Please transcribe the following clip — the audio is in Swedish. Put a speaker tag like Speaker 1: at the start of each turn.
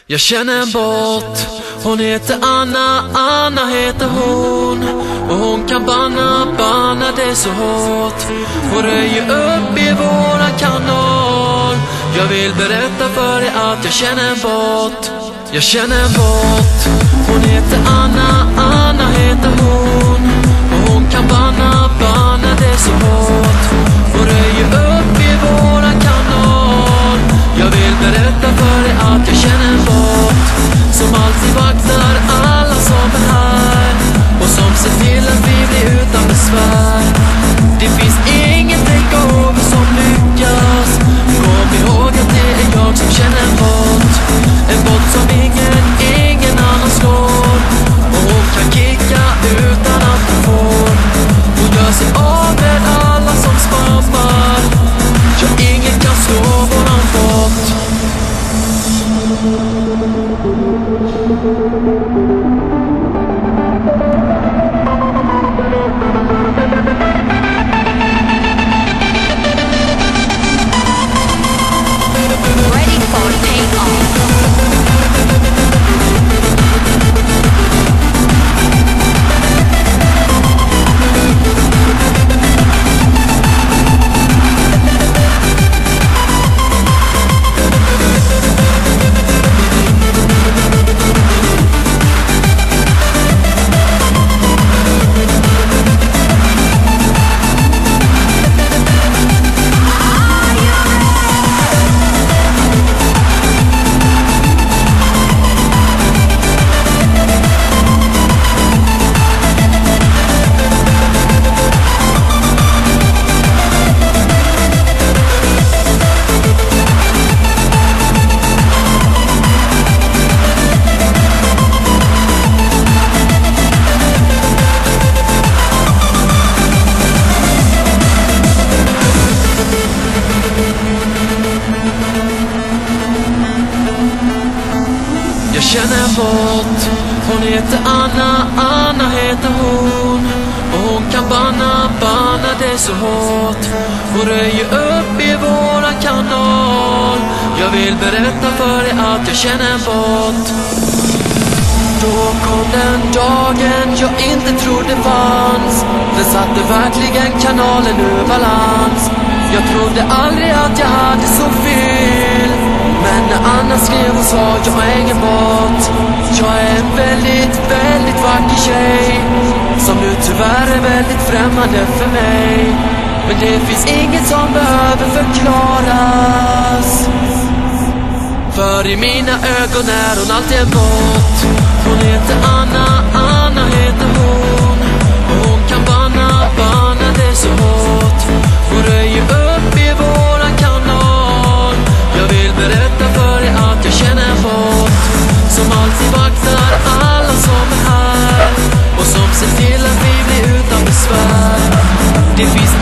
Speaker 1: Jag känner en bot, hon heter Anna, Anna heter hon. Och hon kan banna det så hårt. Hon röjer upp i våra kanal. Jag vill berätta för dig att jag känner en bot. Jag känner en bot, hon heter Anna, Anna heter hon. Och hon kan banna det så hårt. Hon röjer upp i våra kanal. Jag vill berätta för dig att jag känner en bot som alltid vaktar alla som är här och som ser till att vi blir utan besvär. Det finns inget takeover som lyckas. Kom ihåg att det är jag som känner en bot. En bot som ingen annan slår. Och hon kan kicka utan att hon får. Hon gör sig av med alla som spammar. Ja, ingen kan slå våran bot.
Speaker 2: Ready for takeoff.
Speaker 1: Jag känner en bot, hon heter Anna, Anna heter hon. Och hon kan banna det så hårt. Hon röjer upp i våra kanal. Jag vill berätta för dig att jag känner en bot. Då kom den dagen jag inte trodde fanns. Den satte verkligen kanalen ur balans. Jag trodde aldrig att jag hade så fel. Men när Anna skrev och sa jag är ingen bot. Jag är en väldigt vacker tjej som nu tyvärr är väldigt främmande för mig. Men det finns inget som behöver förklaras. För i mina ögon är hon alltid en bot. Hon heter Anna, Anna heter hon. Och hon kan banna det så hårt. Hon röjer upp i våran kanal. Jag vill berätta för dig att jag känner en bot som alltid vaktar alla som är här och som ser till att vi blir utan besvär. Det finns